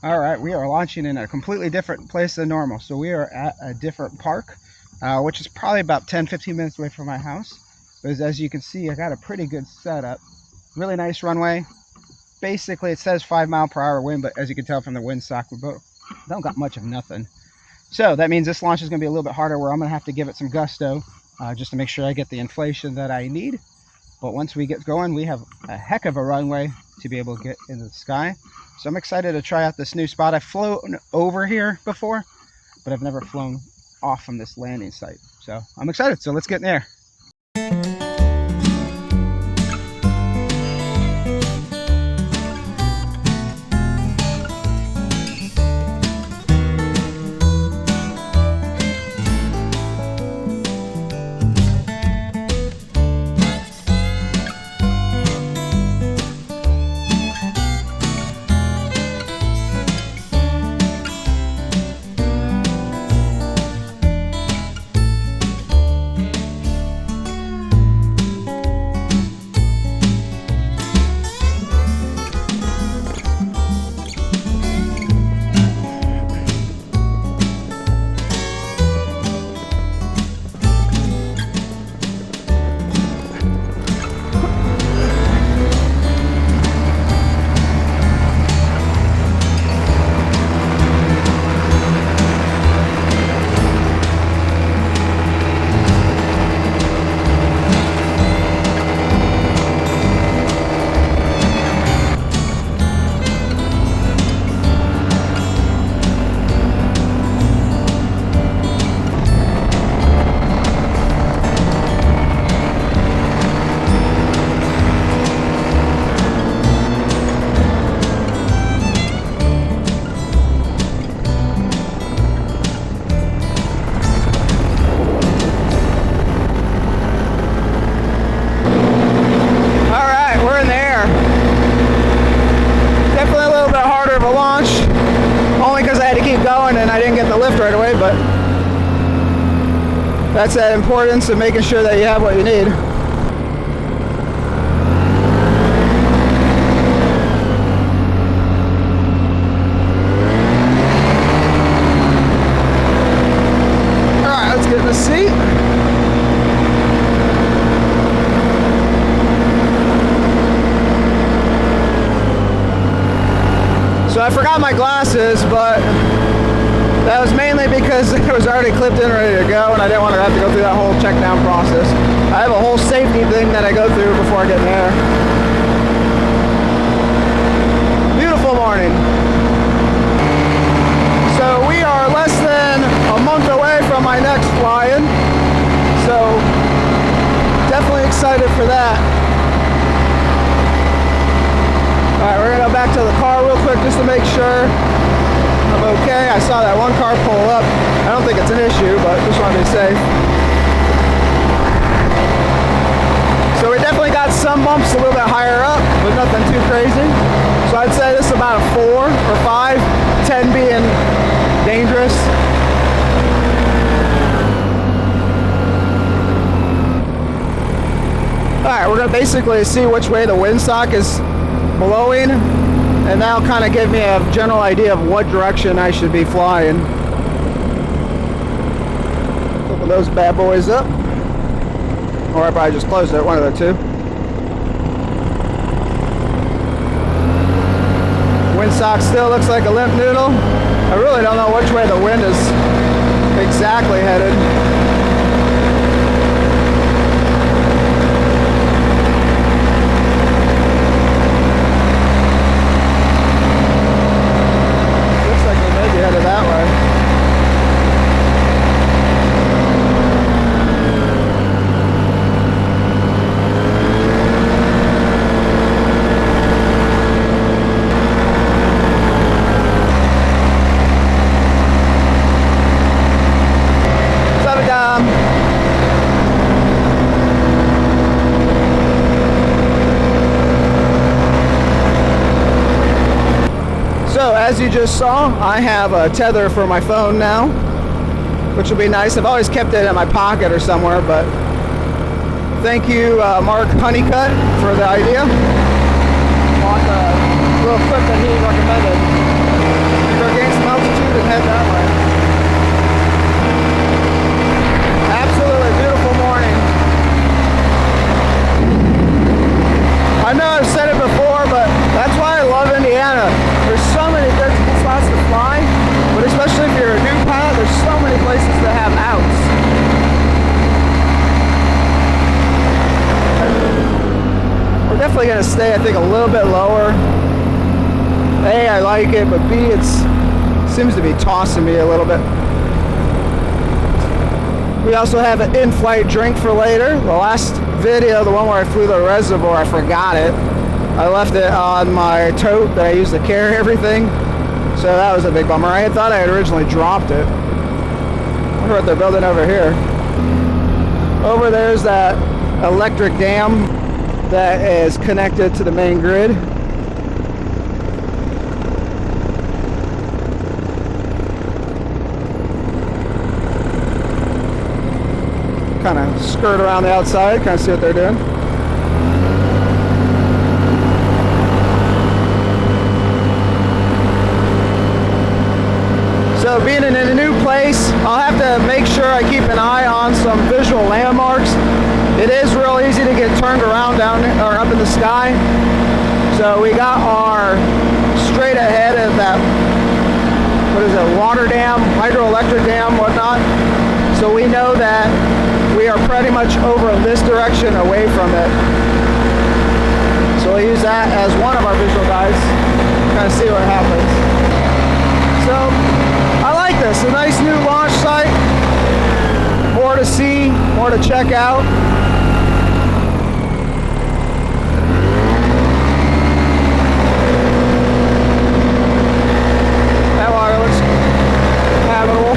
All right, we are launching in a completely different place than normal. So we are at a different park, which is probably about 10-15 minutes away from my house. But as you can see, I got a pretty good setup. Really nice runway. Basically, it says 5 mile per hour wind, but as you can tell from the windsock, we both don't got much of nothing. So that means this launch is going to be a little bit harder, where I'm going to have to give it some gusto just to make sure I get the inflation that I need. But once we get going, we have a heck of a runway to be able to get into the sky. So I'm excited to try out this new spot. I've flown over here before, but I've never flown off from this landing site. So I'm excited. So let's get in there. And I didn't get the lift right away, but that's that importance of making sure that you have what you need. All right, let's get in the seat. So I forgot my glasses, but that was mainly because it was already clipped in ready to go, and I didn't want to have to go through that whole check down process. I have a whole safety thing that I go through before I get in there. Beautiful morning. So we are less than a month away from my next fly-in, so definitely excited for that. Alright, we're going to go back to the car real quick just to make sure I'm okay. I saw that one car pull up. I don't think it's an issue, but just want to be safe. So we definitely got some bumps a little bit higher up, but nothing too crazy. So I'd say this is about a 4 or 5, 10 being dangerous. Alright, we're going to basically see which way the windsock is blowing, and that'll kind of give me a general idea of what direction I should be flying. Open those bad boys up. Or I probably just closed it, one of the two. Windsock still looks like a limp noodle. I really don't know which way the wind is exactly headed. Headed that way. So as you just saw, I have a tether for my phone now, which will be nice. I've always kept it in my pocket or somewhere, but thank you, Mark Honeycutt, for the idea. On the little clip that he recommended. definitely going to stay, I think, a little bit lower. A, I like it, but B, it seems to be tossing me a little bit. We also have an in-flight drink for later. The last video, the one where I flew the reservoir, I forgot it. I left it on my tote that I used to carry everything. So that was a big bummer. I thought I had originally dropped it. I wonder what they're building over here. Over there's that electric dam that is connected to the main grid. Kind of skirt around the outside, kind of see what they're doing. So being in a new place, I'll have to make sure I keep an eye on some visual landmarks. It is real easy to get turned around down or up in the sky. So we got our straight ahead of that, what is it, water dam, hydroelectric dam, whatnot. So we know that we are pretty much over in this direction away from it. So we'll use that as one of our visual guides, kind of see what happens. So I like this, a nice new launch site. More to see, more to check out. That water looks habitable.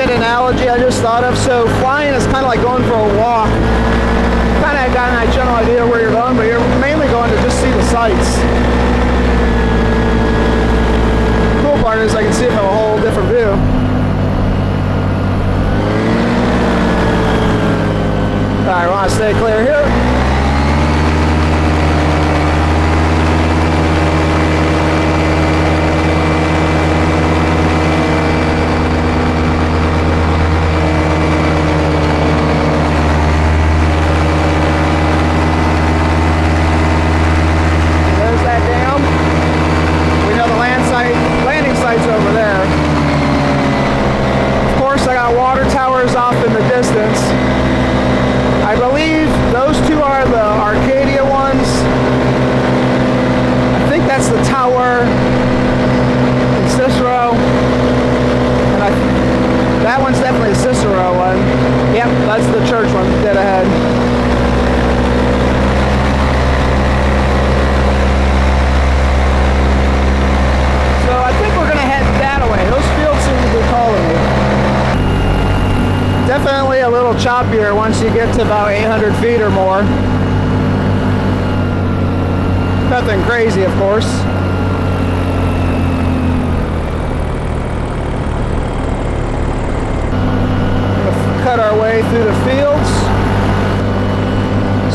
Analogy I just thought of. So flying is kind of like going for a walk. Kind of got a general idea where you're going, but you're mainly going to just see the sights. The cool part is I can see it from a whole different view. Alright, we want to stay clear here. Choppier once you get to about 800 feet or more. Nothing crazy, of course. We'll cut our way through the fields.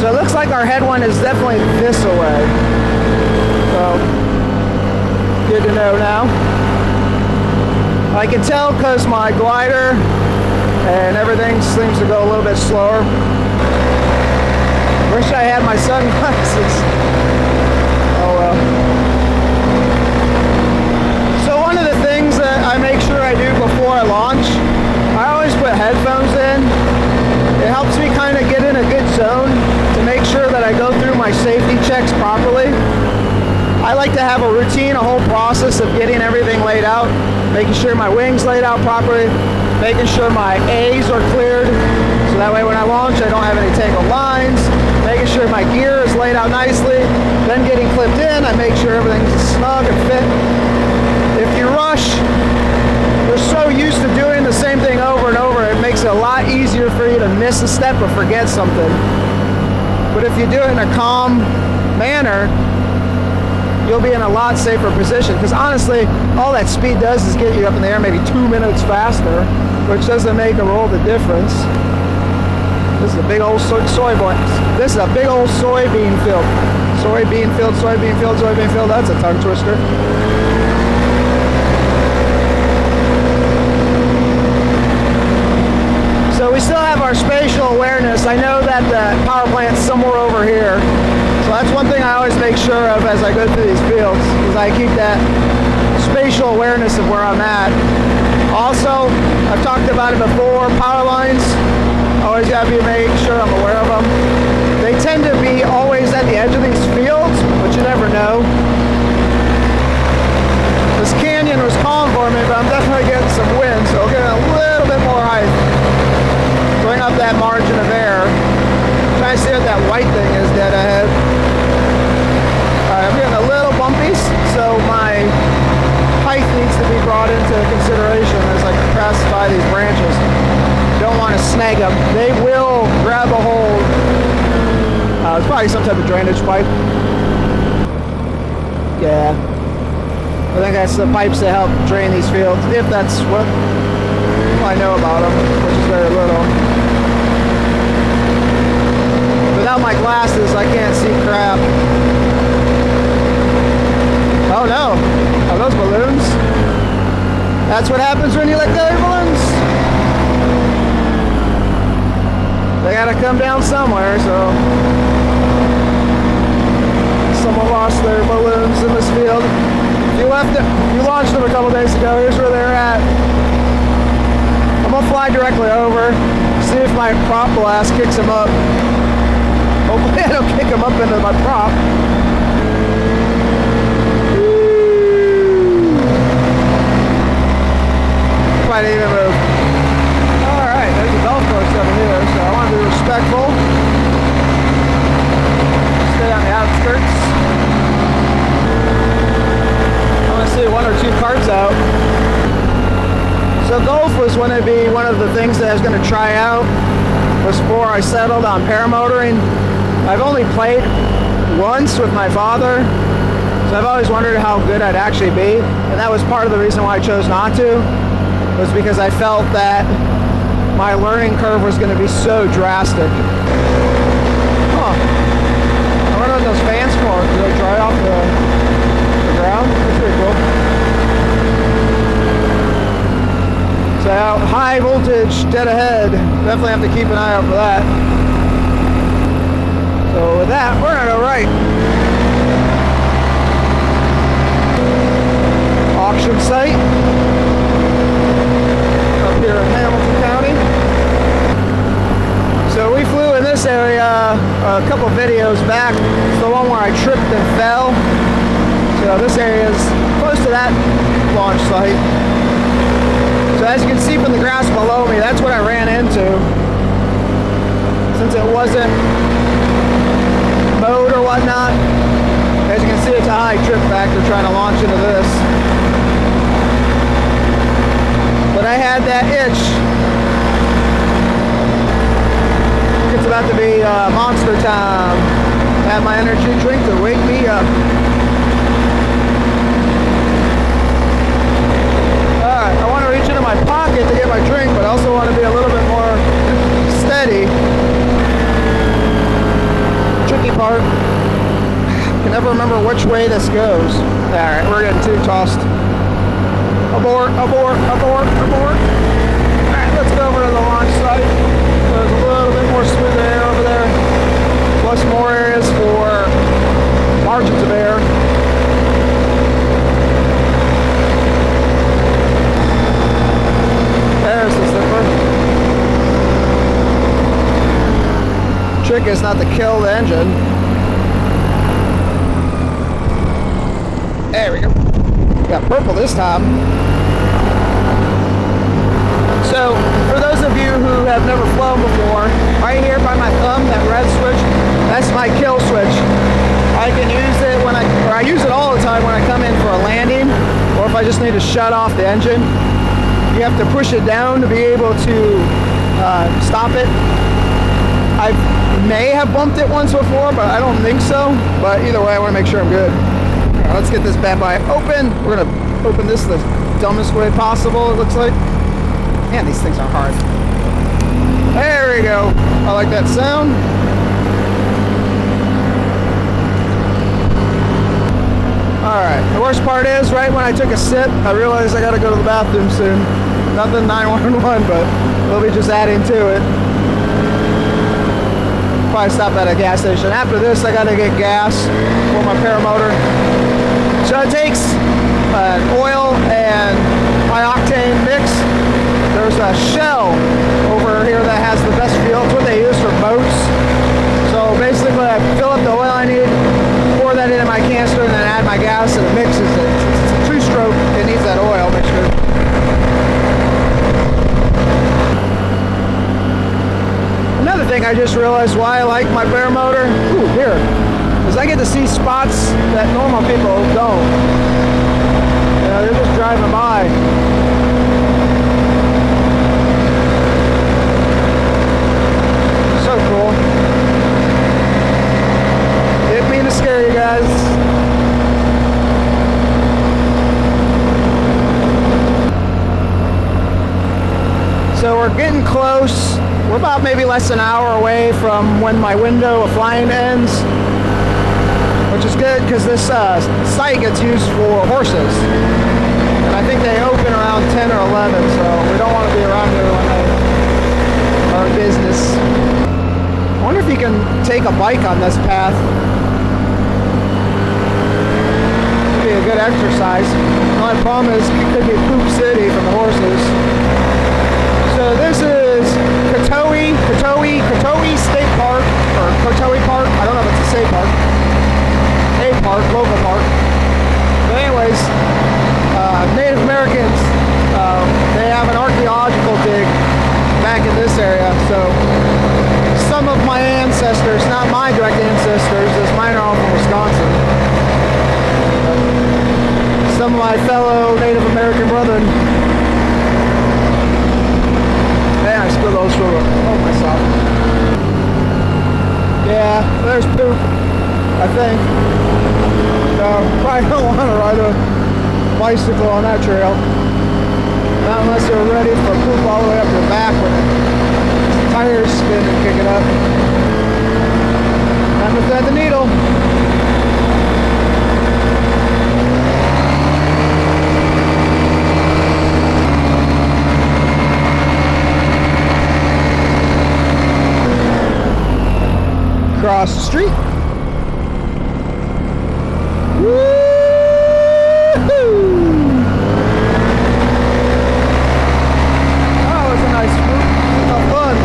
So it looks like our headwind is definitely this way. So, good to know now. I can tell because my glider and everything seems to go a little bit slower. Wish I had my sunglasses. Oh well. So one of the things that I make sure I do before I launch, I always put headphones in. It helps me kind of get in a good zone to make sure that I go through my safety checks properly. I like to have a routine, a whole process of getting everything laid out, making sure my wings laid out properly, making sure my A's are cleared, so that way when I launch I don't have any tangled lines, making sure my gear is laid out nicely, then getting clipped in, I make sure everything's snug and fit. If you rush, we're so used to doing the same thing over and over, it makes it a lot easier for you to miss a step or forget something. But if you do it in a calm manner, you'll be in a lot safer position, because honestly all that speed does is get you up in the air maybe 2 minutes faster, which doesn't make a world of difference. This is a big old this is a big old soybean field. Soybean field, soybean field, soybean field. That's a tongue twister. So we still have our spatial awareness. I know that the power plant's somewhere over here. So that's one thing I always make sure of as I go through these fields. because I keep that spatial awareness of where I'm at. Also, I've talked about it before, power lines, always got to make sure I'm aware of them. They tend to be always at the edge of these fields, but you never know. This canyon was calm for me, but I'm definitely getting some wind, so I'll get a little bit more height. Bring up that margin of air. Try to see what that white thing is dead ahead. Alright, I'm getting a little bumpy, so my height needs to be brought into consideration as I pass by these branches. Don't want to snag them. They will grab a hold. It's probably some type of drainage pipe. Yeah. I think that's the pipes that help drain these fields, if that's what I know about them, which is very little. Without my glasses, I can't see crap. Oh no, are those balloons? That's what happens when you let go of your balloons. They gotta come down somewhere, so someone lost their balloons in this field. You launched them a couple days ago. Here's where they're at. I'm gonna fly directly over, see if my prop blast kicks them up. Hopefully I don't kick them up into my prop. Might even move. Alright, there's a golf course over here, so I want to be respectful. Stay on the outskirts. See one or two carts out. So golf was going to be one of the things that I was going to try out before I settled on paramotoring. I've only played once with my father, so I've always wondered how good I'd actually be, and that was part of the reason why I chose not to, was because I felt that my learning curve was going to be so drastic. Huh. I wonder what those fans for. Do they dry off the ground? That's pretty cool. So high voltage dead ahead. Definitely have to keep an eye out for that. So with that, we're gonna go right. Auction site up here in Hamilton County. So we flew in this area a couple videos back. It's the one where I tripped and fell. So this area is close to that launch site. So as you can see from the grass below me, that's what I ran into. Since it wasn't mowed or whatnot, as you can see, it's a high trip factor trying to launch into this. But I had that itch. It's about to be monster time. I have my energy drink to wake me up. Alright, I want to reach into my pocket to get my drink, but I also want to be a little bit more steady. Tricky part. I can never remember which way this goes. Alright, we're getting too tossed. Abort, abort, abort, abort. Alright, let's go over to the launch site. There's a little bit more smooth air over there. Plus more areas for margins of air. There's the zipper. Trick is not to kill the engine. There we go. Got purple this time. So, for those of you who have never flown before, right here by my thumb, that red switch, that's my kill switch. I can use it when I use it all the time when I come in for a landing, or if I just need to shut off the engine. You have to push it down to be able to stop it. I may have bumped it once before, but I don't think so. But either way, I want to make sure I'm good. All right, let's get this bad boy open. We're going to open this the dumbest way possible, it looks like. Man, these things are hard. There we go. I like that sound. Alright, the worst part is, right when I took a sip, I realized I gotta go to the bathroom soon. Nothing 911, but we'll be just adding to it. Probably stop at a gas station. After this, I gotta get gas for my paramotor. So it takes an oil and high octane mix. There's a Shell over here that has the best fuel. It's what they use for boats. So basically I fill up the oil I need, pour that into my canister, and then add my gas, and it mixes it. It's a two-stroke. It needs that oil mixture. Another thing I just realized why I like my Paramotor, here, is I get to see spots that normal people don't. You know, they're just driving by. So cool. Didn't mean to scare you guys. So we're getting close. We're about maybe less than an hour away from when my window of flying ends, which is good because this site gets used for horses. And I think they open around 10 or 11, so we don't want to be around here when they are in business. I wonder if you can take a bike on this path. It'd be a good exercise. The only problem is it could be poop city from the horses. So this is Katowi State Park, or Katowi Park. I don't know if it's a state park. A park, local park. But anyways, Native Americans, they have an archaeological dig back in this area. So some of my ancestors, not my direct ancestors, as mine are all from Wisconsin. Some of my fellow Native American brethren. Man, I spilled those for myself. Yeah, there's poop, I think. Probably don't want to ride a bicycle on that trail. Not unless you're ready for poop all the way up your back when the tires spin and kick it up. Time to thread the needle. Across the street. Woo-hoo! That was a nice swoop. How fun.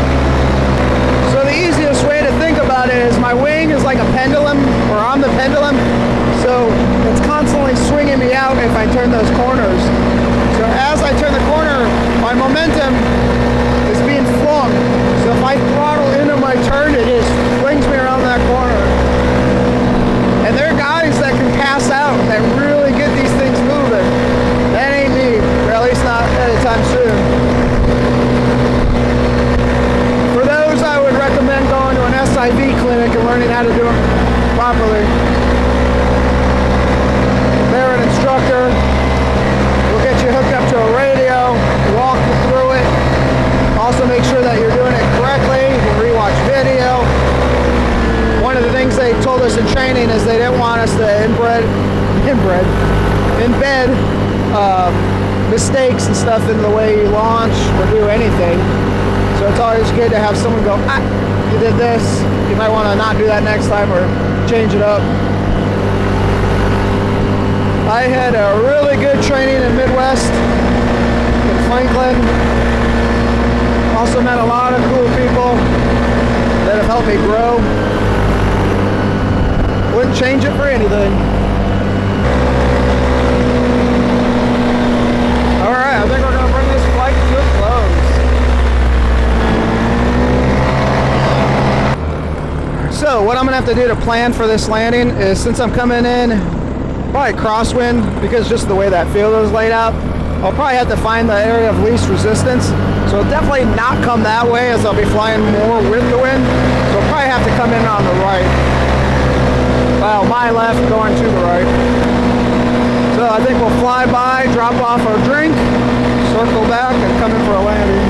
So the easiest way to think about it is my wing is like a pendulum, or I'm the pendulum. So it's constantly swinging me out if I turn those corners. So as I turn the corner, my momentum is being flung. So if I throttle into my turn, it just flings me around that corner. And there are guys that can pass out that really get these things moving. That ain't me, or at least not anytime soon. For those, I would recommend going to an SIV clinic and learning how to do it properly. They're an instructor. We'll get you hooked up to a radio, walk you through it. Also make sure that you're doing it correctly. You can rewatch video. One of the things they told us in training is they didn't want us to embed mistakes and stuff into the way you launch or do anything. So it's always good to have someone go, you did this. You might want to not do that next time or change it up. I had a really good training in Midwest, in Franklin. Also met a lot of cool people that have helped me grow. Wouldn't change it for anything. Alright, I think we're going to bring this flight to a close. So what I'm going to have to do to plan for this landing is, since I'm coming in probably crosswind, because just the way that field is laid out, I'll probably have to find the area of least resistance. So I'll definitely not come that way, as I'll be flying more with the wind. So I'll probably have to come in on the right. Well, my left going to the right. So I think we'll fly by, drop off our drink, circle back, and come in for a landing.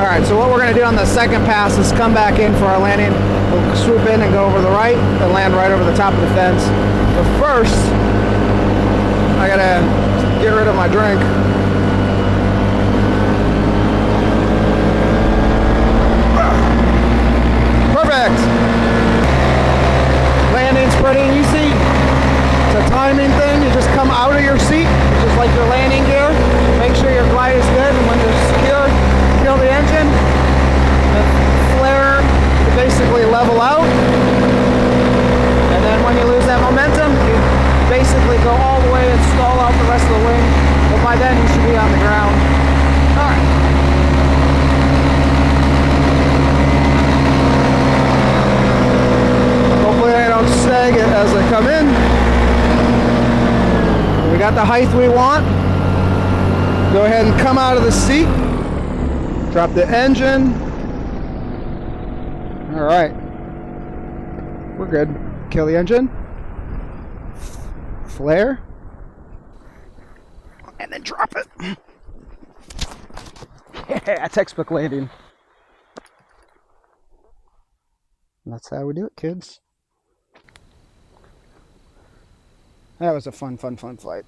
Alright, so what we're going to do on the second pass is come back in for our landing. We'll swoop in and go over the right and land right over the top of the fence. But first, I gotta get rid of my drink. Perfect! Landing's pretty easy. height we want. Go ahead and come out of the seat. Drop the engine. All right. We're good. Kill the engine. Flare. And then drop it. Yeah, textbook landing. That's how we do it, kids. That was a fun flight.